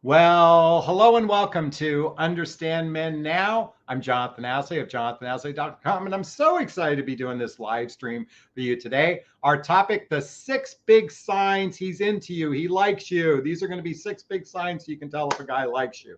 Well, hello and welcome to Understand Men Now. I'm Jonathan Aslay of jonathanAslay.com, and I'm so excited to be doing this live stream for you today. Our topic, the 6 big signs he's into you, he likes you. These are going to be 6 big signs so you can tell if a guy likes you.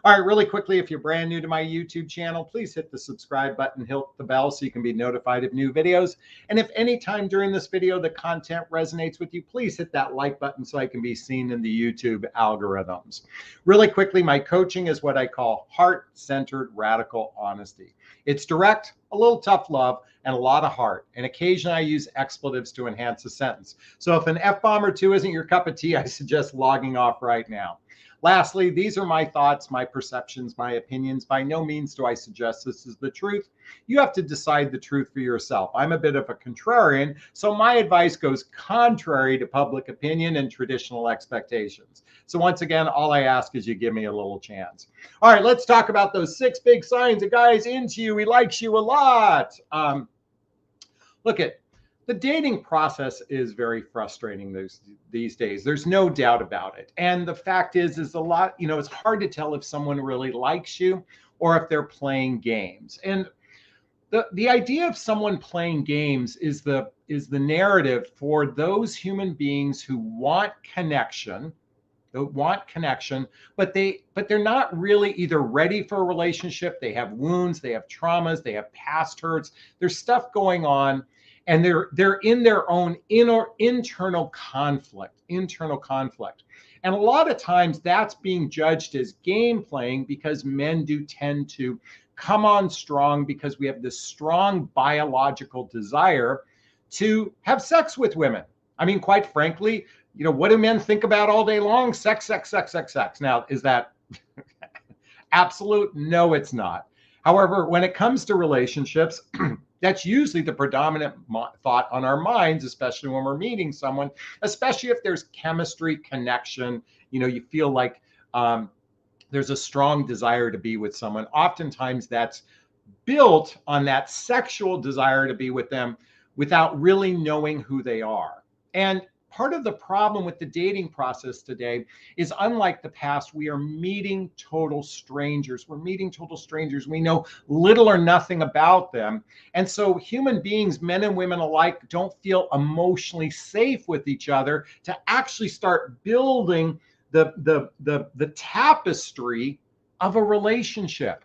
All right, really quickly, if you're brand new to my YouTube channel, please hit the subscribe button, hit the bell so you can be notified of new videos. And if any time during this video the content resonates with you, please hit that like button so I can be seen in the YouTube algorithms. Really quickly, my coaching is what I call heart-centered radical honesty. It's direct, a little tough love, and a lot of heart. And occasionally I use expletives to enhance a sentence. So if an F-bomb or two isn't your cup of tea, I suggest logging off right now. Lastly, these are my thoughts, my perceptions, my opinions. By no means do I suggest this is the truth. You have to decide the truth for yourself. I'm a bit of a contrarian, so my advice goes contrary to public opinion and traditional expectations. So once again, all I ask is you give me a little chance. All right, let's talk about those 6 big signs. A guy's into you, he likes you a lot. Look at the dating process is very frustrating these days. There's no doubt about it. And the fact is a lot, it's hard to tell if someone really likes you or if they're playing games. And the idea of someone playing games is the narrative for those human beings who want connection, but they're not really either ready for a relationship. They have wounds, they have traumas, they have past hurts. There's stuff going on. And they're in their own internal conflict. And a lot of times that's being judged as game playing because men do tend to come on strong because we have this strong biological desire to have sex with women. I mean, quite frankly, what do men think about all day long? Sex, sex, sex, sex, sex. Now, is that absolute? No, it's not. However, when it comes to relationships, that's usually the predominant thought on our minds, especially when we're meeting someone, especially if there's chemistry, connection, you feel like there's a strong desire to be with someone. Oftentimes that's built on that sexual desire to be with them without really knowing who they are. And part of the problem with the dating process today is, unlike the past, we are meeting total strangers. We know little or nothing about them. And so human beings, men and women alike, don't feel emotionally safe with each other to actually start building the tapestry of a relationship.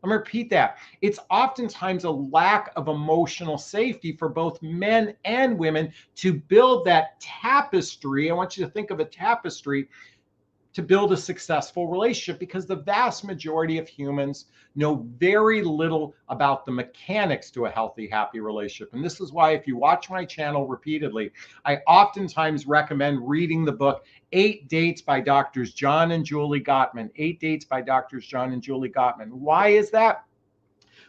I'm going to repeat that. It's oftentimes a lack of emotional safety for both men and women to build that tapestry. I want you to think of a tapestry to build a successful relationship, because the vast majority of humans know very little about the mechanics to a healthy, happy relationship. And this is why, if you watch my channel repeatedly, I oftentimes recommend reading the book 8 Dates by Doctors John and Julie Gottman. 8 Dates by Doctors John and Julie Gottman. Why is that?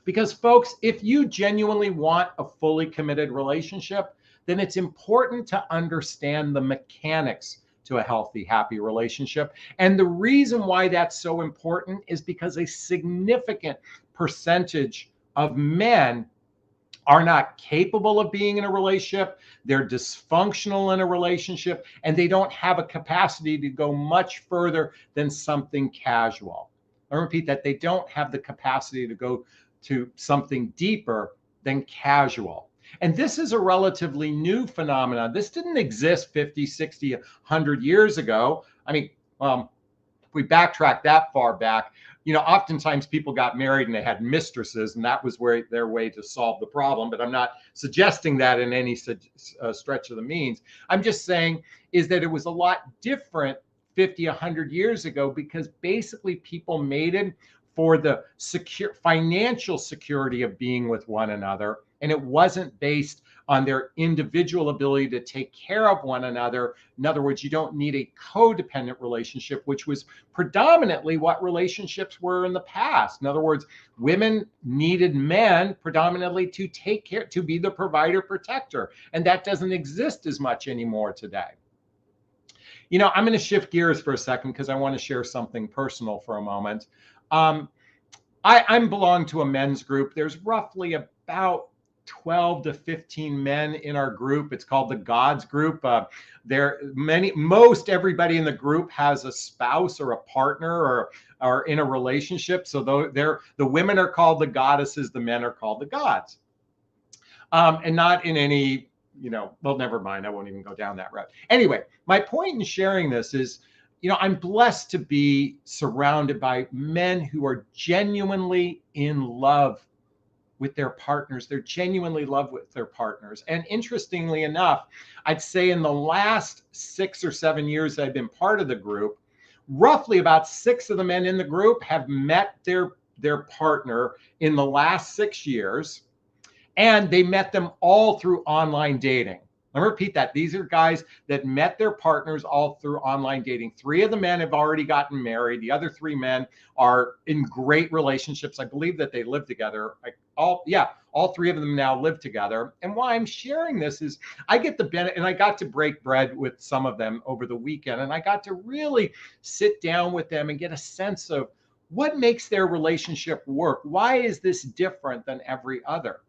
Because, folks, if you genuinely want a fully committed relationship, then it's important to understand the mechanics to a healthy, happy relationship. And the reason why that's so important is because a significant percentage of men are not capable of being in a relationship. They're dysfunctional in a relationship, and they don't have a capacity to go much further than something casual. I repeat that. They don't have the capacity to go to something deeper than casual. And this is a relatively new phenomenon. This didn't exist 50, 60, 100 years ago. I mean, if we backtrack that far back, oftentimes people got married and they had mistresses, and that was their way to solve the problem. But I'm not suggesting that in any stretch of the means. I'm just saying is that it was a lot different 50, 100 years ago, because basically people mated for the financial security of being with one another. And it wasn't based on their individual ability to take care of one another. In other words, you don't need a codependent relationship, which was predominantly what relationships were in the past. In other words, women needed men predominantly to take care, to be the provider, protector. And that doesn't exist as much anymore today. I'm going to shift gears for a second because I want to share something personal for a moment. I belong to a men's group. There's roughly about 12 to 15 men in our group. It's called the God's Group. Most everybody in the group has a spouse or a partner or are in a relationship. So the women are called the goddesses, the men are called the gods. And not in any, well, never mind. I won't even go down that route. Anyway, my point in sharing this is, I'm blessed to be surrounded by men who are genuinely in love with their partners. They're genuinely in love with their partners. And interestingly enough, I'd say in the last 6 or 7 years I've been part of the group, roughly about 6 of the men in the group have met their partner in the last 6 years. And they met them all through online dating. Let me repeat that. These are guys that met their partners all through online dating. 3 of the men have already gotten married. The other 3 men are in great relationships. I believe that they live together. All 3 of them now live together. And why I'm sharing this is I get the benefit, and I got to break bread with some of them over the weekend. And I got to really sit down with them and get a sense of what makes their relationship work. Why is this different than every other?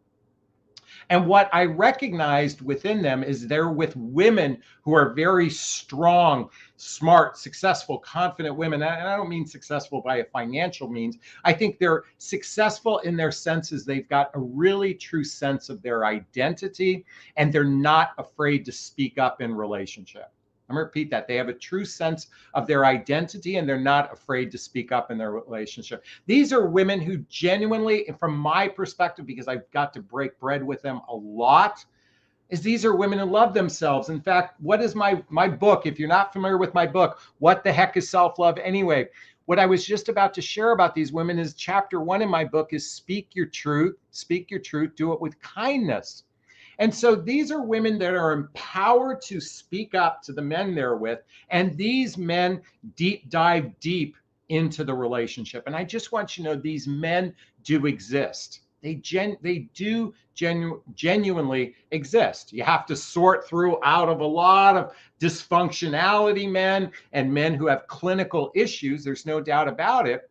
And what I recognized within them is they're with women who are very strong, smart, successful, confident women. And I don't mean successful by a financial means. I think they're successful in their senses. They've got a really true sense of their identity, and they're not afraid to speak up in relationship. I'm going to repeat that. They have a true sense of their identity, and they're not afraid to speak up in their relationship. These are women who genuinely, from my perspective, because I've got to break bread with them a lot, is these are women who love themselves. In fact, what is my book? If you're not familiar with my book, What the Heck is Self-Love Anyway? What I was just about to share about these women is chapter 1 in my book is speak your truth, do it with kindness. And so these are women that are empowered to speak up to the men they're with. And these men dive deep into the relationship. And I just want you to know these men do exist. They do genuinely exist. You have to sort through out of a lot of dysfunctionality men and men who have clinical issues. There's no doubt about it.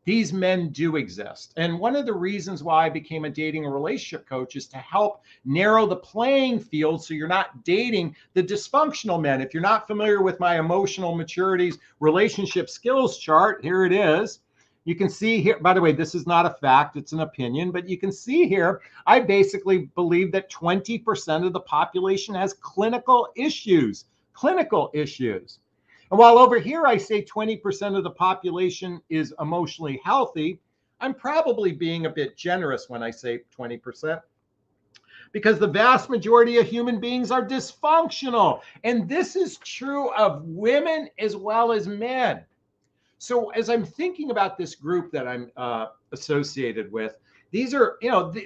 These men do exist. And one of the reasons why I became a dating and relationship coach is to help narrow the playing field so you're not dating the dysfunctional men. If you're not familiar with my emotional maturities relationship skills chart, here it is. You can see here, by the way, this is not a fact, it's an opinion, but you can see here, I basically believe that 20% of the population has clinical issues. And while over here I say 20% of the population is emotionally healthy, I'm probably being a bit generous when I say 20%, because the vast majority of human beings are dysfunctional. And this is true of women as well as men. So as I'm thinking about this group that I'm associated with, these are,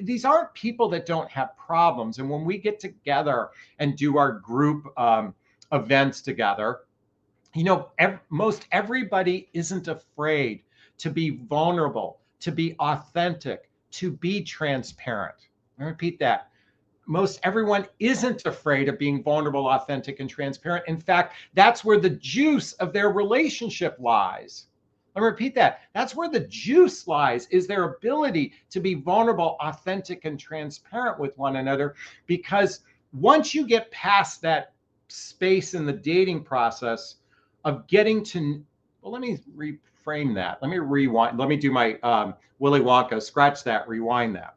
these aren't people that don't have problems. And when we get together and do our group events together, most everybody isn't afraid to be vulnerable, to be authentic, to be transparent. I repeat that. Most everyone isn't afraid of being vulnerable, authentic, and transparent. In fact, that's where the juice of their relationship lies. Let me repeat that. That's where the juice lies, is their ability to be vulnerable, authentic, and transparent with one another. Because once you get past that space in the dating process of getting to, well, let me reframe that. Let me rewind. Let me do my Willy Wonka, scratch that, rewind that.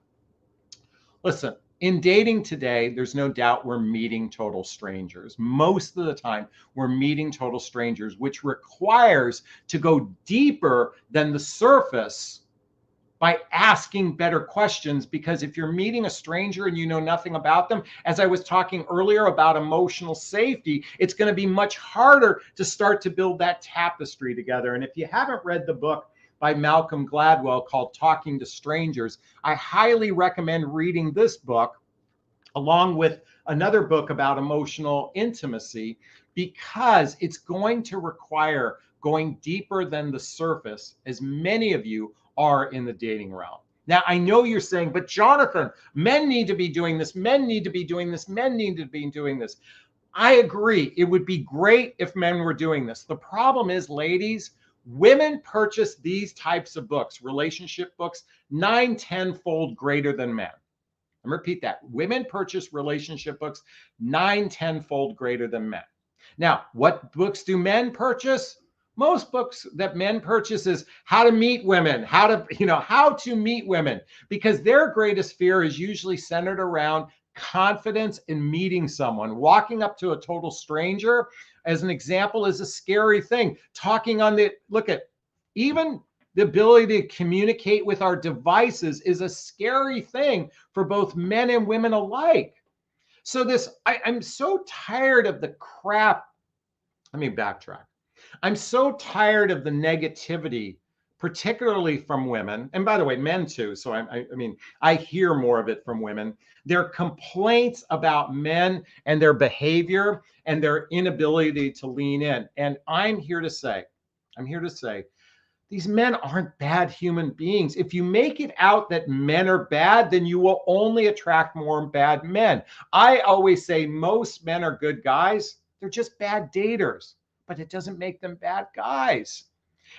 Listen, in dating today, there's no doubt we're meeting total strangers. Most of the time, we're meeting total strangers, which requires to go deeper than the surface by asking better questions. Because if you're meeting a stranger and you know nothing about them, as I was talking earlier about emotional safety, it's going to be much harder to start to build that tapestry together. And if you haven't read the book by Malcolm Gladwell called Talking to Strangers, I highly recommend reading this book along with another book about emotional intimacy, because it's going to require going deeper than the surface, as many of you are in the dating realm. Now, I know you're saying, but Jonathon, men need to be doing this. Men need to be doing this. Men need to be doing this. I agree. It would be great if men were doing this. The problem is, ladies, women purchase these types of books, relationship books, 9-10-fold greater than men. I'm gonna repeat that. Women purchase relationship books 9-10-fold greater than men. Now, what books do men purchase? Most books that men purchase is how to meet women, how to meet women, because their greatest fear is usually centered around confidence in meeting someone. Walking up to a total stranger, as an example, is a scary thing. Even the ability to communicate with our devices is a scary thing for both men and women alike. So I'm so tired of the crap. Let me backtrack. I'm so tired of the negativity, particularly from women, and by the way, men too. So I hear more of it from women. Their complaints about men and their behavior and their inability to lean in. And I'm here to say, these men aren't bad human beings. If you make it out that men are bad, then you will only attract more bad men. I always say most men are good guys. They're just bad daters, but it doesn't make them bad guys.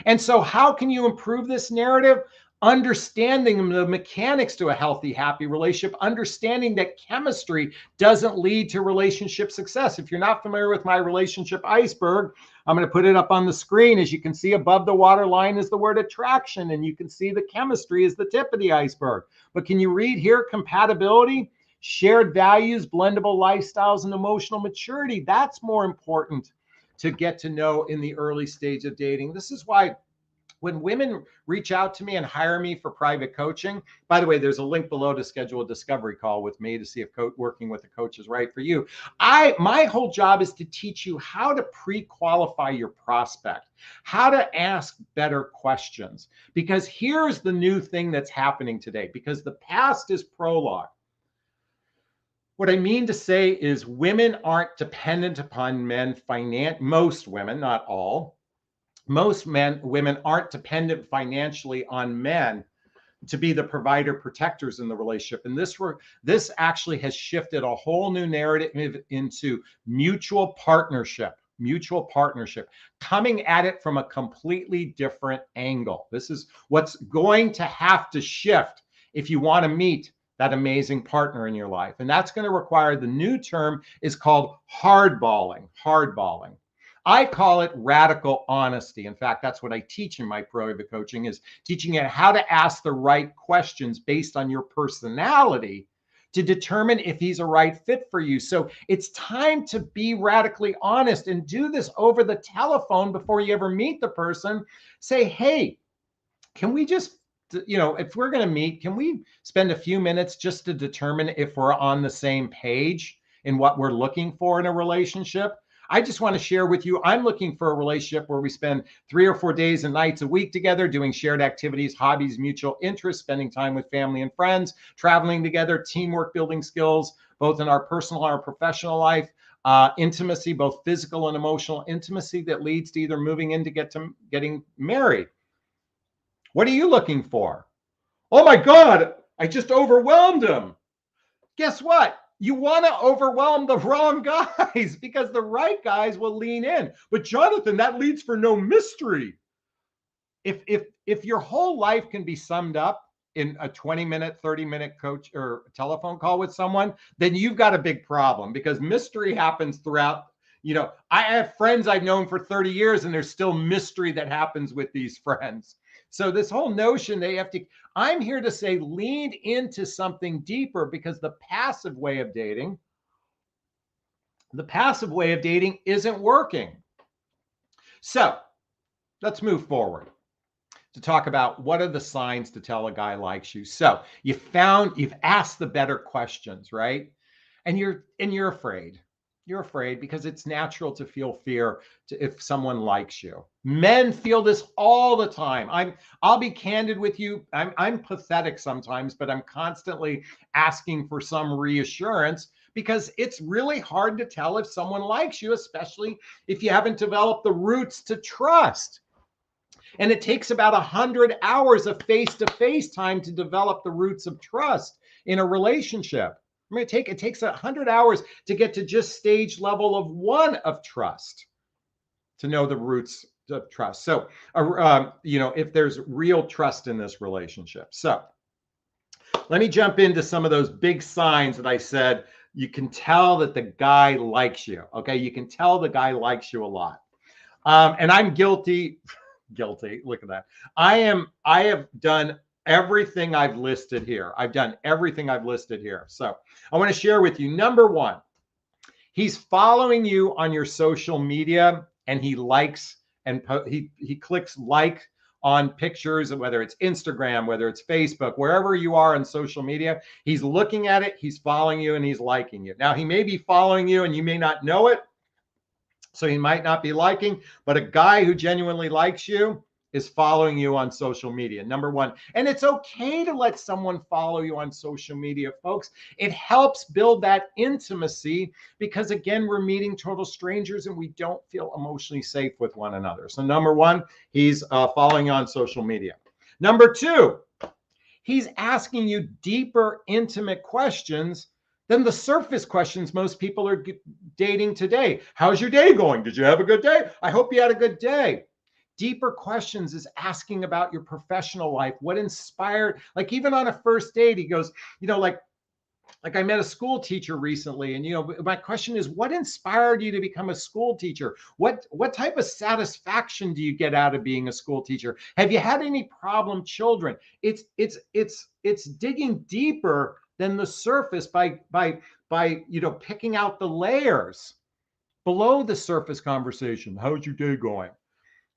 And so how can you improve this narrative? Understanding the mechanics to a healthy, happy relationship, understanding that chemistry doesn't lead to relationship success. If you're not familiar with my relationship iceberg, I'm going to put it up on the screen. As you can see, above the waterline is the word attraction, and you can see the chemistry is the tip of the iceberg. But can you read here? Compatibility, shared values, blendable lifestyles, and emotional maturity. That's more important to get to know in the early stage of dating. This is why when women reach out to me and hire me for private coaching, by the way, there's a link below to schedule a discovery call with me to see if working with a coach is right for you. My whole job is to teach you how to pre-qualify your prospect, how to ask better questions, because here's the new thing that's happening today, because the past is prologue. What I mean to say is women aren't dependent upon men most women, not all. Women aren't dependent financially on men to be the provider protectors in the relationship. And this actually has shifted a whole new narrative into mutual partnership, coming at it from a completely different angle. This is what's going to have to shift if you want to meet that amazing partner in your life. And that's going to require, the new term is called hardballing. I call it radical honesty. In fact, that's what I teach in my private coaching, is teaching you how to ask the right questions based on your personality to determine if he's a right fit for you. So it's time to be radically honest and do this over the telephone before you ever meet the person. Say, hey, can we just, if we're going to meet, can we spend a few minutes just to determine if we're on the same page in what we're looking for in a relationship? I just want to share with you, I'm looking for a relationship where we spend 3 or 4 days and nights a week together, doing shared activities, hobbies, mutual interests, spending time with family and friends, traveling together, teamwork, building skills, both in our personal and our professional life, intimacy, both physical and emotional intimacy that leads to either moving in to getting married. What are you looking for? Oh my God, I just overwhelmed him. Guess what? You want to overwhelm the wrong guys, because the right guys will lean in. But Jonathan, that leads for no mystery. If your whole life can be summed up in a 20-minute, 30-minute coach or telephone call with someone, then you've got a big problem, because mystery happens throughout. I have friends I've known for 30 years and there's still mystery that happens with these friends. So this whole notion I'm here to say, lean into something deeper, because the passive way of dating isn't working. So let's move forward to talk about what are the signs to tell a guy likes you. So you've asked the better questions, right? And you're afraid. You're afraid because it's natural to feel fear if someone likes you. Men feel this all the time. I'll be candid with you. I'm pathetic sometimes, but I'm constantly asking for some reassurance, because it's really hard to tell if someone likes you, especially if you haven't developed the roots to trust. And it takes about 100 hours of face-to-face time to develop the roots of trust in a relationship. It takes 100 hours to get to just stage level of 1 of trust, to know the roots of trust. So, if there's real trust in this relationship. So Let me jump into some of those big signs that I said you can tell that the guy likes you. Okay, you can tell the guy likes you a lot. And I'm guilty. Guilty. Look at that. I have done everything I've listed here. I've done everything I've listed here. So I want to share with you. Number one, he's following you on your social media and he likes and he clicks like on pictures, whether it's Instagram, whether it's Facebook, wherever you are on social media, he's looking at it, he's following you and he's liking you. Now, he may be following you and you may not know it, so he might not be liking, but a guy who genuinely likes you is following you on social media, number one. And it's okay to let someone follow you on social media, folks. It helps build that intimacy because, again, we're meeting total strangers and we don't feel emotionally safe with one another. So number one, he's following you on social media. Number two, he's asking you deeper, intimate questions than the surface questions most people are dating today. How's your day going? Did you have a good day? I hope you had a good day. Deeper questions is asking about your professional life. What inspired, like even on a first date, he goes, like I met a school teacher recently, and my question is, what inspired you to become a school teacher? What type of satisfaction do you get out of being a school teacher? Have you had any problem children? It's digging deeper than the surface by picking out the layers below the surface conversation. How's your day going?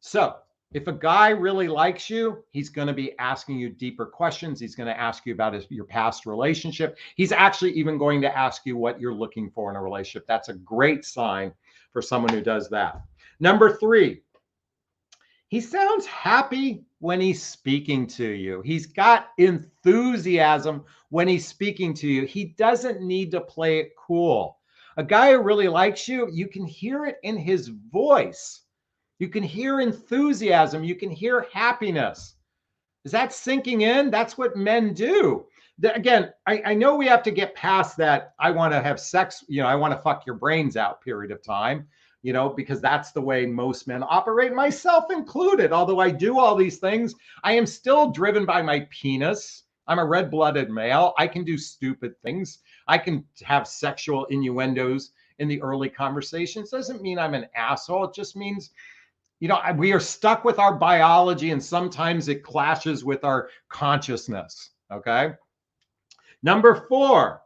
So if a guy really likes you, he's going to be asking you deeper questions. He's going to ask you about your past relationship. He's actually even going to ask you what you're looking for in a relationship. That's a great sign for someone who does that. Number three, he sounds happy when he's speaking to you. He's got enthusiasm when he's speaking to you. He doesn't need to play it cool. A guy who really likes you, you can hear it in his voice. You can hear enthusiasm. You can hear happiness. Is that sinking in? That's what men do. Again, I know we have to get past that. I want to have sex, I want to fuck your brains out period of time, because that's the way most men operate, myself included. Although I do all these things, I am still driven by my penis. I'm a red-blooded male. I can do stupid things. I can have sexual innuendos in the early conversations. Doesn't mean I'm an asshole. It just means we are stuck with our biology and sometimes it clashes with our consciousness, okay? Number four,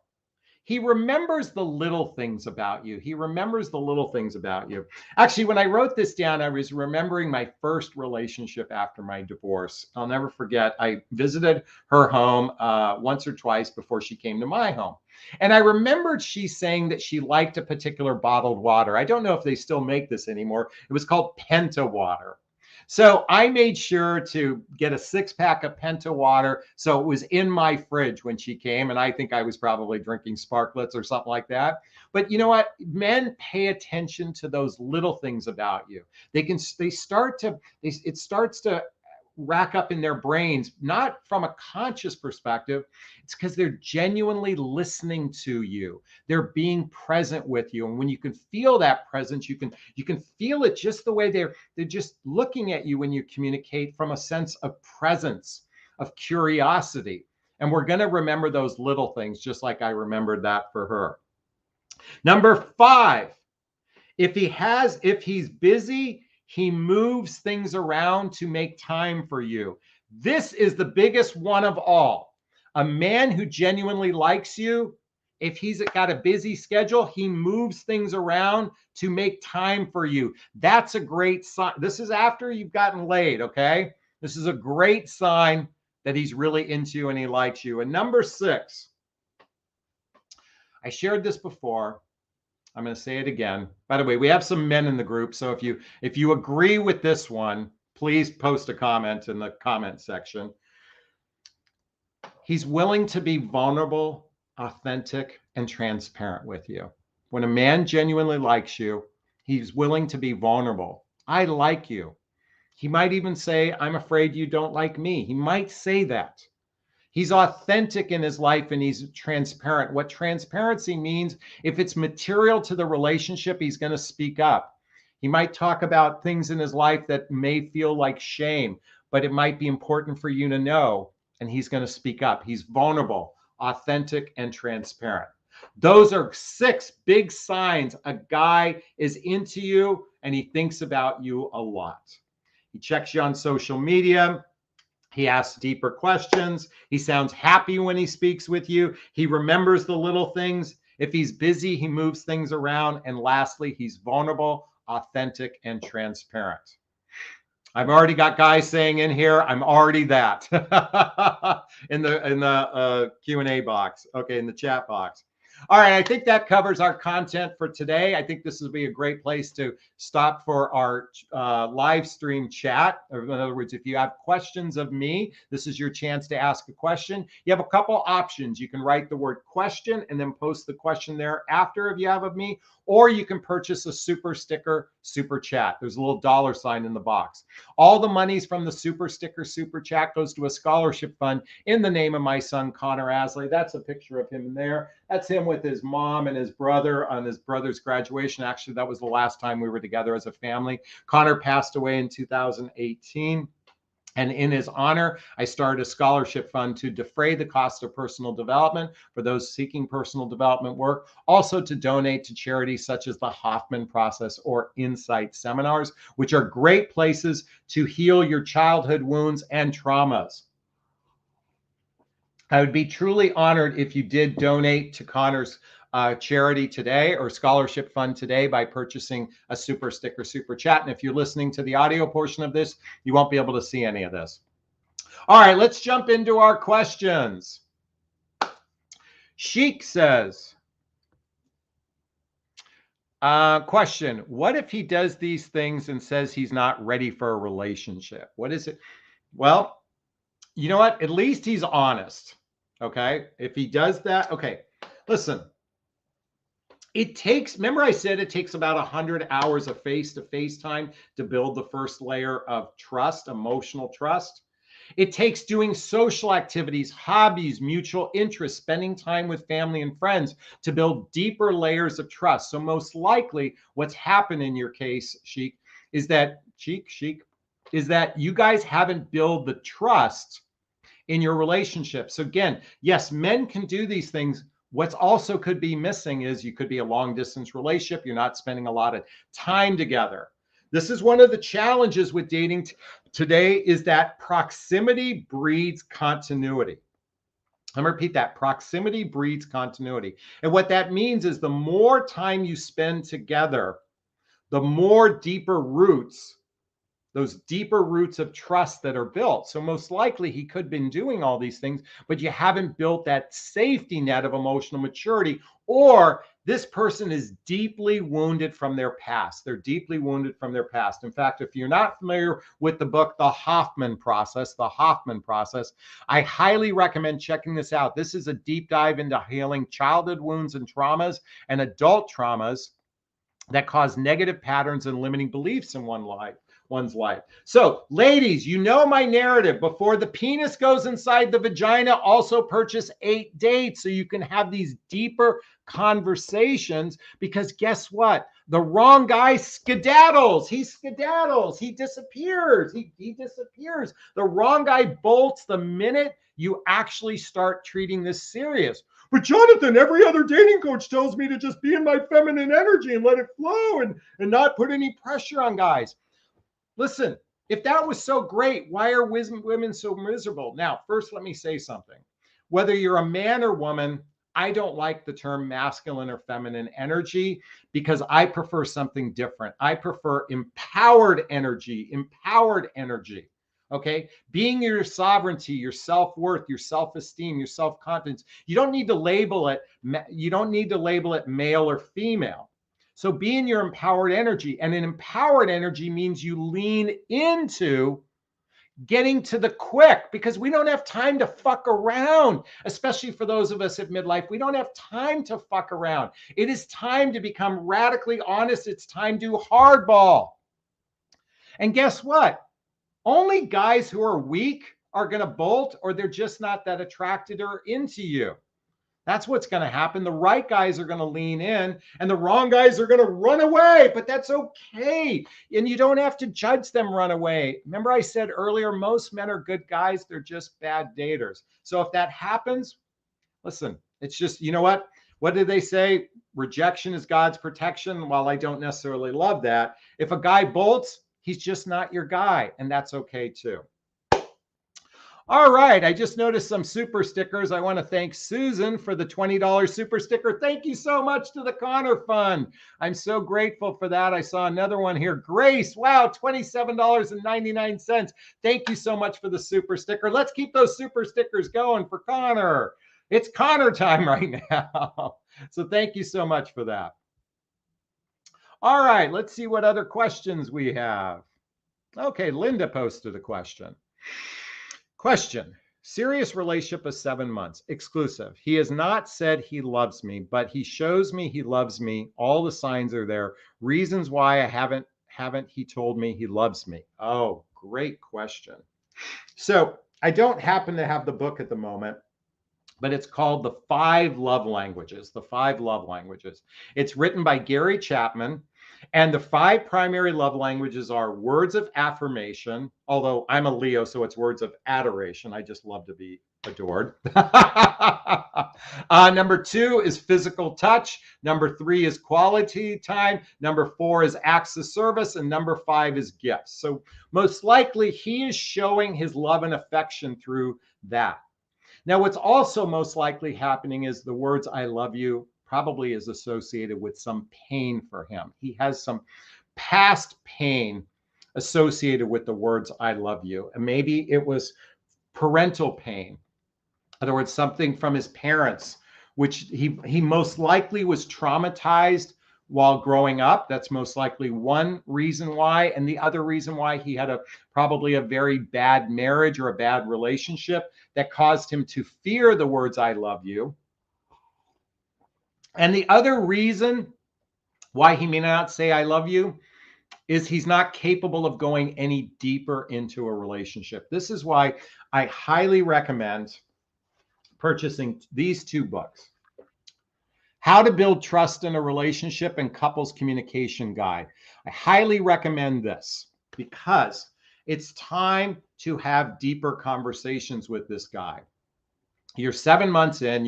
he remembers the little things about you. He remembers the little things about you. Actually, when I wrote this down, I was remembering my first relationship after my divorce. I'll never forget, I visited her home once or twice before she came to my home. And I remembered she saying that she liked a particular bottled water. I don't know if they still make this anymore. It was called Penta water. So I made sure to get a 6-pack of Penta water. So it was in my fridge when she came. And I think I was probably drinking Sparklets or something like that. But you know what? Men pay attention to those little things about you. It starts to rack up in their brains, not from a conscious perspective. It's because they're genuinely listening to you. They're being present with you. And when you can feel that presence, you can feel it just the way they're just looking at you when you communicate, from a sense of presence, of curiosity. And we're going to remember those little things, just like I remembered that for her. Number five, if he's busy, he moves things around to make time for you. This is the biggest one of all. A man who genuinely likes you, if he's got a busy schedule, he moves things around to make time for you. That's a great sign. This is after you've gotten laid, okay? This is a great sign that he's really into you and he likes you. And number six, I shared this before. I'm going to say it again. By the way, we have some men in the group. So if you agree with this one, please post a comment in the comment section. He's willing to be vulnerable, authentic, and transparent with you. When a man genuinely likes you, he's willing to be vulnerable. I like you. He might even say, I'm afraid you don't like me. He might say that. He's authentic in his life and he's transparent. What transparency means, if it's material to the relationship, he's going to speak up. He might talk about things in his life that may feel like shame, but it might be important for you to know. and he's going to speak up. He's vulnerable, authentic, and transparent. Those are 6 big signs a guy is into you and he thinks about you a lot. He checks you on social media. He asks deeper questions. He sounds happy when he speaks with you. He remembers the little things. If he's busy, he moves things around. And lastly, he's vulnerable, authentic, and transparent. I've already got guys saying in here, I'm already that in the Q&A box. Okay, in the chat box. All right, I think that covers our content for today. I think this will be a great place to stop for our live stream chat. In other words, if you have questions of me, this is your chance to ask a question. You have a couple options. You can write the word question and then post the question there after if you have of me, or you can purchase a super sticker, super chat. There's a little $ in the box. All the monies from the super sticker, super chat goes to a scholarship fund in the name of my son, Connor Aslay. That's a picture of him there. That's him with his mom and his brother on his brother's graduation. Actually, that was the last time we were together as a family. Connor passed away in 2018. And in his honor, I started a scholarship fund to defray the cost of personal development for those seeking personal development work, also to donate to charities such as the Hoffman Process or Insight Seminars, which are great places to heal your childhood wounds and traumas. I would be truly honored if you did donate to Connor's charity today or scholarship fund today by purchasing a super sticker, super chat. And if you're listening to the audio portion of this, you won't be able to see any of this. All right, let's jump into our questions. Sheik says, question, what if he does these things and says he's not ready for a relationship? What is it? Well, you know what? At least he's honest. Okay. If he does that, okay. Listen, it takes, remember I said it takes about 100 hours of face-to-face time to build the first layer of trust, emotional trust. It takes doing social activities, hobbies, mutual interests, spending time with family and friends to build deeper layers of trust. So most likely what's happened in your case, Sheik, is that you guys haven't built the trust in your relationship. So again, yes, men can do these things. What's also could be missing is you could be a long distance relationship. You're not spending a lot of time together. This is one of the challenges with dating today is that proximity breeds continuity. I'm going to repeat that. Proximity breeds continuity. And what that means is the more time you spend together, the more deeper roots, those deeper roots of trust that are built. So most likely he could have been doing all these things, but you haven't built that safety net of emotional maturity, or this person is deeply wounded from their past. They're deeply wounded from their past. In fact, if you're not familiar with the book, The Hoffman Process, I highly recommend checking this out. This is a deep dive into healing childhood wounds and traumas and adult traumas that cause negative patterns and limiting beliefs in one's life. So, ladies, you know my narrative. Before the penis goes inside the vagina, also purchase 8 dates so you can have these deeper conversations, because guess what? The wrong guy skedaddles. He skedaddles. He disappears. He disappears. The wrong guy bolts the minute you actually start treating this serious. But Jonathan, every other dating coach tells me to just be in my feminine energy and let it flow and not put any pressure on guys. Listen, if that was so great, why are women so miserable? Now, first, let me say something. Whether you're a man or woman, I don't like the term masculine or feminine energy because I prefer something different. I prefer empowered energy. Okay. Being your sovereignty, your self-worth, your self-esteem, your self-confidence. You don't need to label it male or female. So be in your empowered energy. And an empowered energy means you lean into getting to the quick, because we don't have time to fuck around, especially for those of us at midlife. We don't have time to fuck around. It is time to become radically honest. It's time to hardball. And guess what? Only guys who are weak are going to bolt, or they're just not that attracted or into you. That's what's going to happen. The right guys are going to lean in and the wrong guys are going to run away, but that's okay. And you don't have to judge them run away. Remember I said earlier, most men are good guys. They're just bad daters. So if that happens, listen, it's just, you know what? What did they say? Rejection is God's protection. While I don't necessarily love that, if a guy bolts, he's just not your guy. And that's okay too. All right, I just noticed some super stickers. I want to thank Susan for the $20 super sticker. Thank you so much to the Connor Fund. I'm so grateful for that. I saw another one here. Grace, wow, $27.99. Thank you so much for the super sticker. Let's keep those super stickers going for Connor. It's Connor time right now. So thank you so much for that. All right, let's see what other questions we have. Okay, Linda posted a question. Question, serious relationship of 7 months, exclusive. He has not said he loves me, but he shows me he loves me. All the signs are there. Reasons why I haven't he told me he loves me? Oh, great question. So I don't happen to have the book at the moment, but it's called The 5 Love Languages, The 5 Love Languages. It's written by Gary Chapman. And the 5 primary love languages are words of affirmation, although I'm a Leo, so it's words of adoration. I just love to be adored. Number 2 is physical touch. Number 3 is quality time. Number 4 is acts of service. And number 5 is gifts. So most likely he is showing his love and affection through that. Now, what's also most likely happening is the words I love you probably is associated with some pain for him. He has some past pain associated with the words I love you. And maybe it was parental pain. In other words, something from his parents, which he most likely was traumatized while growing up. That's most likely one reason why. And the other reason why, he had probably a very bad marriage or a bad relationship that caused him to fear the words I love you. And the other reason why he may not say I love you is he's not capable of going any deeper into a relationship. This is why I highly recommend purchasing these 2 books. How to Build Trust in a Relationship and Couples Communication Guide. I highly recommend this because it's time to have deeper conversations with this guy. You're 7 months in,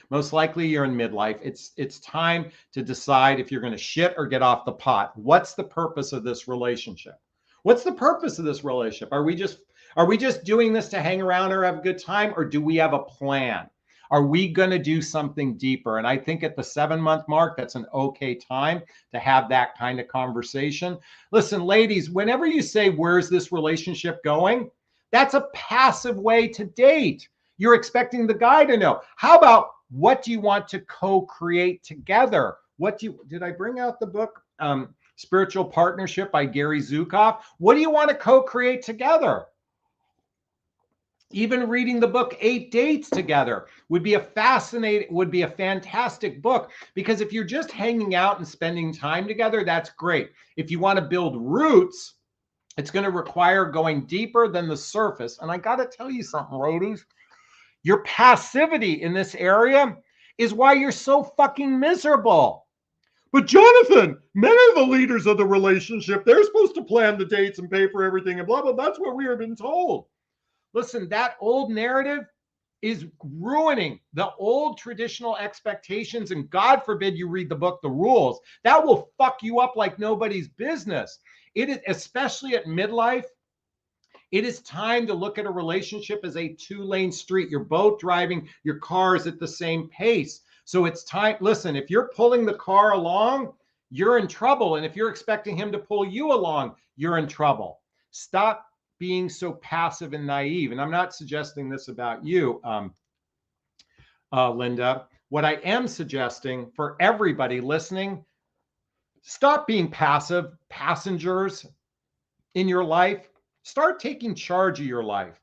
most likely you're in midlife. It's time to decide if you're going to shit or get off the pot. What's the purpose of this relationship? What's the purpose of this relationship? Are we just doing this to hang around or have a good time? Or do we have a plan? Are we going to do something deeper? And I think at the 7-month mark, that's an okay time to have that kind of conversation. Listen, ladies, whenever you say, where's this relationship going? That's a passive way to date. You're expecting the guy to know. How about, what do you want to co-create together? Did I bring out the book, Spiritual Partnership by Gary Zukav? What do you want to co-create together? Even reading the book 8 Dates Together would be a fantastic book, because if you're just hanging out and spending time together, that's great. If you want to build roots, it's going to require going deeper than the surface. And I got to tell you something, roadies. Your passivity in this area is why you're so fucking miserable. But Jonathan, men are the leaders of the relationship. They're supposed to plan the dates and pay for everything and blah, blah. That's what we have been told. Listen, that old narrative is ruining the old traditional expectations. And God forbid you read the book, The Rules. That will fuck you up like nobody's business. It is, especially at midlife, it is time to look at a relationship as a 2-lane street. You're both driving your cars at the same pace. So it's time. Listen, if you're pulling the car along, you're in trouble. And if you're expecting him to pull you along, you're in trouble. Stop being so passive and naive. And I'm not suggesting this about you, Linda. What I am suggesting for everybody listening, stop being passive passengers in your life. Start taking charge of your life.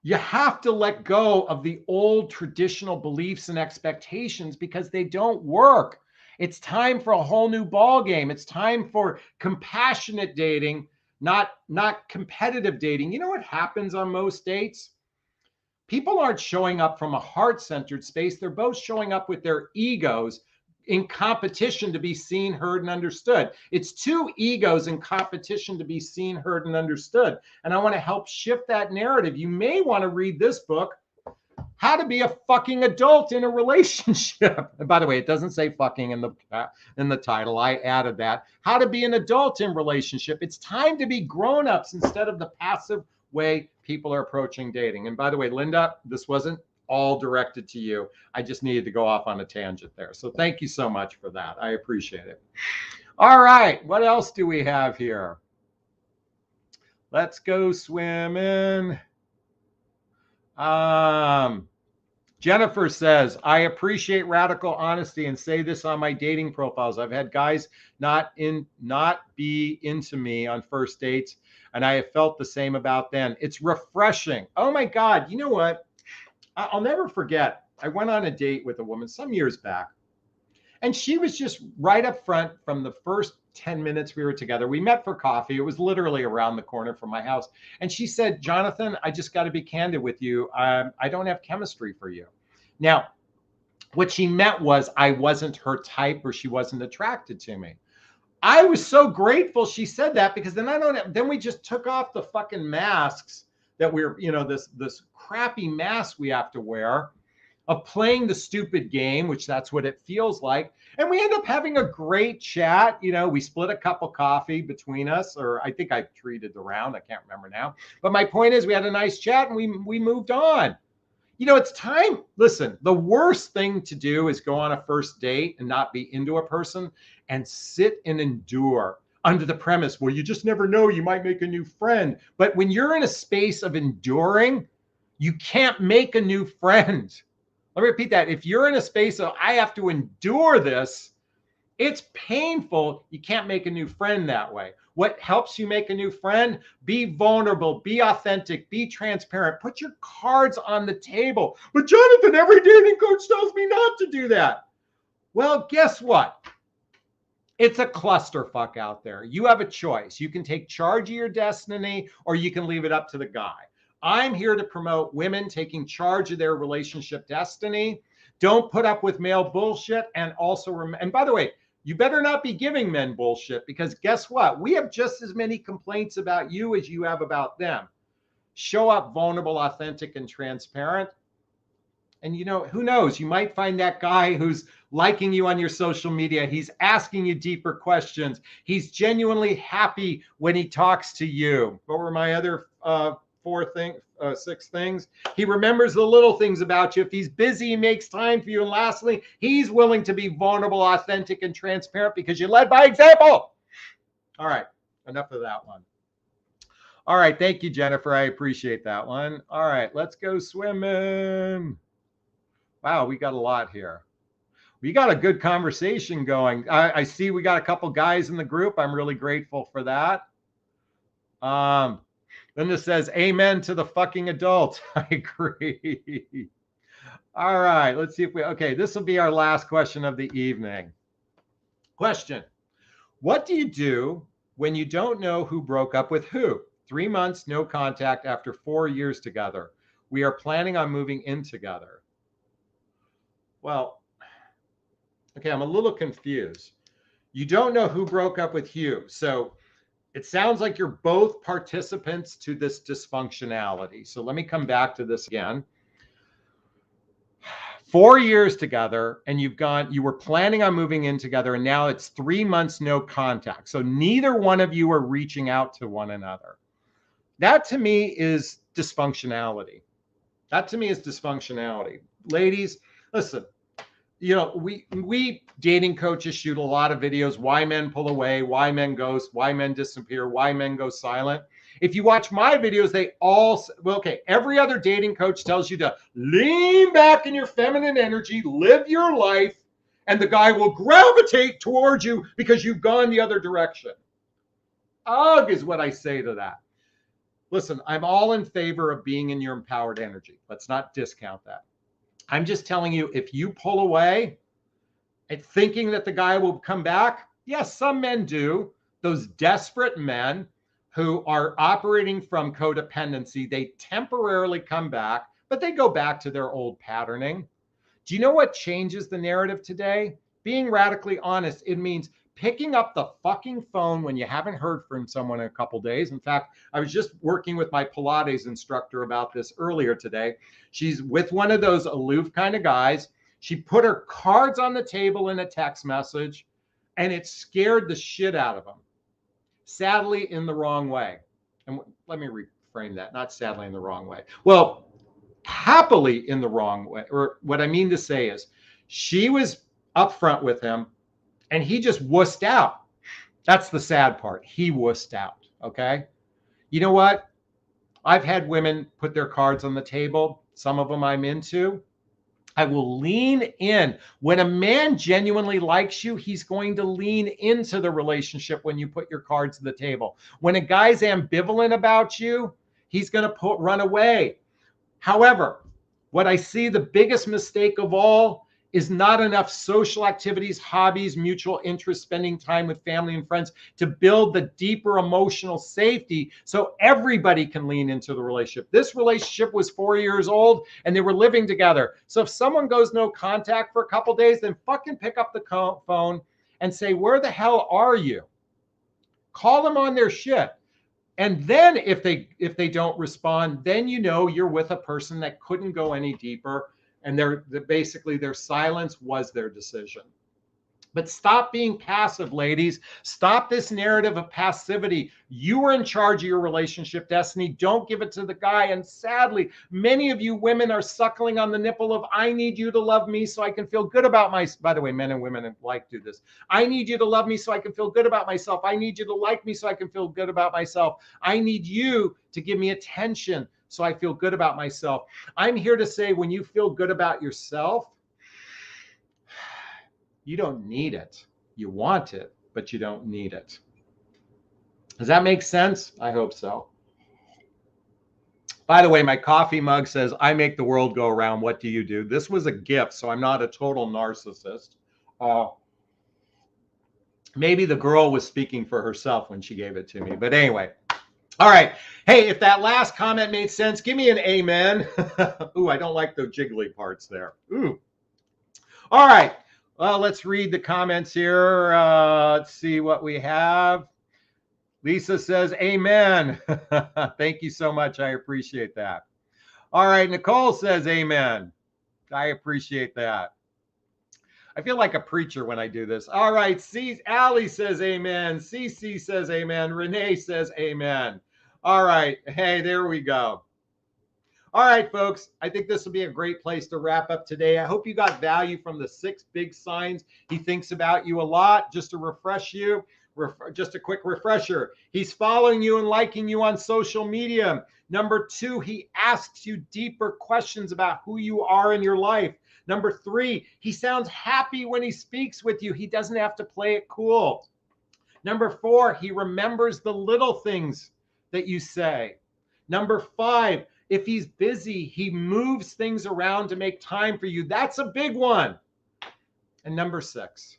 You have to let go of the old traditional beliefs and expectations because they don't work. It's time for a whole new ball game. It's time for compassionate dating, not competitive dating. You know what happens on most dates? People aren't showing up from a heart-centered space. They're both showing up with their egos in competition to be seen, heard, and understood. It's two egos in competition to be seen, heard, and understood. And I want to help shift that narrative. You may want to read this book, How to Be a Fucking Adult in a Relationship. And by the way, it doesn't say fucking in the title. I added that. How to Be an Adult in Relationship. It's time to be grown-ups instead of the passive way people are approaching dating. And by the way, Linda, this wasn't all directed to you. I just needed to go off on a tangent there. So thank you so much for that. I appreciate it. All right, what else do we have here? Let's go swimming. Jennifer says, I appreciate radical honesty and say this on my dating profiles. I've had guys not be into me on first dates, and I have felt the same about them. It's refreshing. Oh my God, you know what? I'll never forget. I went on a date with a woman some years back, and she was just right up front from the first 10 minutes we were together. We met for coffee. It was literally around the corner from my house. And she said, Jonathan, I just got to be candid with you. I don't have chemistry for you. Now, what she meant was I wasn't her type or she wasn't attracted to me. I was so grateful she said that, because then we just took off the fucking masks that we're, this crappy mask we have to wear of playing the stupid game, which that's what it feels like. And we end up having a great chat. We split a cup of coffee between us, or I think I treated the round. I can't remember now. But my point is we had a nice chat and we moved on. It's time. Listen, the worst thing to do is go on a first date and not be into a person and sit and endure under the premise, well, you just never know, you might make a new friend. But when you're in a space of enduring, you can't make a new friend. Let me repeat that. If you're in a space of, I have to endure this, it's painful. You can't make a new friend that way. What helps you make a new friend? Be vulnerable, be authentic, be transparent. Put your cards on the table. But Jonathan, every dating coach tells me not to do that. Well, guess what? It's a clusterfuck out there. You have a choice. You can take charge of your destiny, or you can leave it up to the guy. I'm here to promote women taking charge of their relationship destiny. Don't put up with male bullshit. And also, and by the way, you better not be giving men bullshit, because guess what? We have just as many complaints about you as you have about them. Show up vulnerable, authentic, and transparent. And who knows? You might find that guy who's liking you on your social media. He's asking you deeper questions. He's genuinely happy when he talks to you. What were my other 6 things? He remembers the little things about you. If he's busy, he makes time for you. And lastly, he's willing to be vulnerable, authentic, and transparent because you led by example. All right, enough of that one. All right, thank you, Jennifer. I appreciate that one. All right, let's go swimming. Wow, we got a lot here. We got a good conversation going. I see we got a couple guys in the group. I'm really grateful for that. Linda says, amen to the fucking adult. I agree. All right, let's see if okay, this will be our last question of the evening. Question: what do you do when you don't know who broke up with who? 3 months, no contact after 4 years together. We are planning on moving in together. Well, okay, I'm a little confused. You don't know who broke up with you. So it sounds like you're both participants to this dysfunctionality. So let me come back to this again. 4 years together, and you were planning on moving in together, and now it's 3 months, no contact. So neither one of you are reaching out to one another. That to me is dysfunctionality. Ladies, listen, we dating coaches shoot a lot of videos, why men pull away, why men ghost, why men disappear, why men go silent. If you watch my videos, every other dating coach tells you to lean back in your feminine energy, live your life, and the guy will gravitate towards you because you've gone the other direction. Ugh is what I say to that. Listen, I'm all in favor of being in your empowered energy. Let's not discount that. I'm just telling you, if you pull away and thinking that the guy will come back, yes, some men do. Those desperate men who are operating from codependency, they temporarily come back but they go back to their old patterning. Do you know what changes the narrative today? Being radically honest, it means picking up the fucking phone when you haven't heard from someone in a couple days. In fact, I was just working with my Pilates instructor about this earlier today. She's with one of those aloof kind of guys. She put her cards on the table in a text message, and it scared the shit out of him. Sadly, in the wrong way. And let me reframe that, not sadly in the wrong way. Well, happily in the wrong way. Or what I mean to say is, she was upfront with him and he just wussed out. That's the sad part. He wussed out. Okay. You know what? I've had women put their cards on the table. Some of them I'm into. I will lean in. When a man genuinely likes you, he's going to lean into the relationship when you put your cards on the table. When a guy's ambivalent about you, he's going to run away. However, what I see the biggest mistake of all is not enough social activities, hobbies, mutual interest, spending time with family and friends to build the deeper emotional safety so everybody can lean into the relationship. This relationship was 4 years old and they were living together. So if someone goes no contact for a couple days, then fucking pick up the phone and say, where the hell are you? Call them on their shit. And then if they don't respond, then you know you're with a person that couldn't go any deeper. And basically their silence was their decision. But stop being passive, ladies. Stop this narrative of passivity. You are in charge of your relationship destiny. Don't give it to the guy. And sadly, many of you women are suckling on the nipple of, I need you to love me so I can feel good about myself. By the way, men and women like do this. I need you to love me so I can feel good about myself. I need you to like me so I can feel good about myself. I need you to give me attention so I feel good about myself. I'm here to say, when you feel good about yourself, you don't need it. You want it, but you don't need it. Does that make sense? I hope so. By the way, my coffee mug says, I make the world go around. What do you do? This was a gift, so I'm not a total narcissist. Maybe the girl was speaking for herself when she gave it to me. But anyway. All right. Hey, if that last comment made sense, give me an amen. Ooh, I don't like the jiggly parts there. Ooh. All right. Well, let's read the comments here. Let's see what we have. Lisa says, amen. Thank you so much. I appreciate that. All right. Nicole says, amen. I appreciate that. I feel like a preacher when I do this. All right. Allie says, amen. Cece says, amen. Renee says, amen. All right. Hey, there we go. All right, folks. I think this will be a great place to wrap up today. I hope you got value from the 6 big signs he thinks about you a lot. Just to refresh you, just a quick refresher. He's following you and liking you on social media. Number 2, he asks you deeper questions about who you are in your life. Number 3, he sounds happy when he speaks with you. He doesn't have to play it cool. Number 4, he remembers the little things that you say. Number 5, if he's busy, he moves things around to make time for you. That's a big one. And number 6,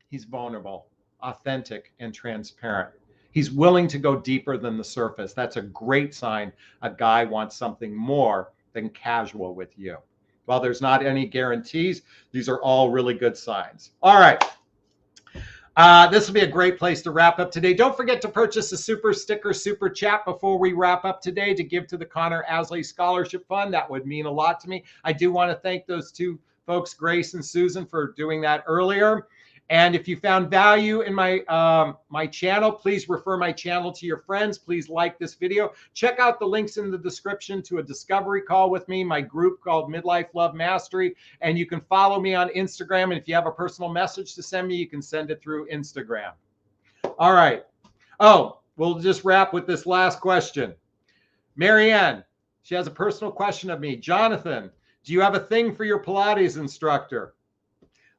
he's vulnerable, authentic, and transparent. He's willing to go deeper than the surface. That's a great sign a guy wants something more than casual with you. While there's not any guarantees, these are all really good signs. All right. This will be a great place to wrap up today. Don't forget to purchase a super sticker, super chat before we wrap up today to give to the Connor Aslay Scholarship Fund. That would mean a lot to me. I do want to thank those 2 folks, Grace and Susan, for doing that earlier. And if you found value in my channel, please refer my channel to your friends. Please like this video. Check out the links in the description to a discovery call with me, my group called Midlife Love Mastery. And you can follow me on Instagram. And if you have a personal message to send me, you can send it through Instagram. All right. Oh, we'll just wrap with this last question. Marianne, she has a personal question of me. Jonathan, do you have a thing for your Pilates instructor?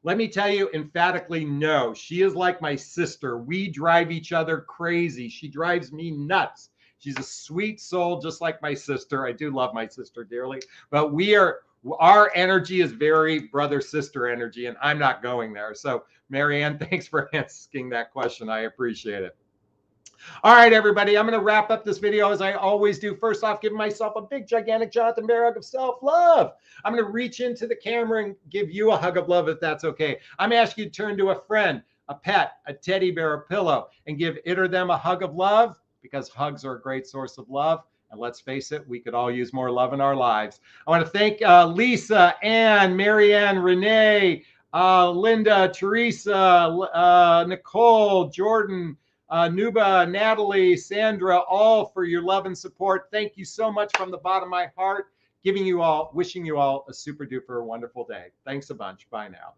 Let me tell you emphatically, no. She is like my sister. We drive each other crazy. She drives me nuts. She's a sweet soul, just like my sister. I do love my sister dearly, but our energy is very brother-sister energy, and I'm not going there. So, Marianne, thanks for asking that question. I appreciate it. All right, everybody, I'm going to wrap up this video as I always do. First off, giving myself a big, gigantic Jonathon Bear hug of self-love. I'm going to reach into the camera and give you a hug of love if that's okay. I'm going to ask you to turn to a friend, a pet, a teddy bear, a pillow, and give it or them a hug of love, because hugs are a great source of love. And let's face it, we could all use more love in our lives. I want to thank Lisa, Ann, Marianne, Renee, Linda, Teresa, Nicole, Jordan, Nuba, Natalie, Sandra, all for your love and support. Thank you so much from the bottom of my heart. Wishing you all a super duper wonderful day. Thanks a bunch. Bye now.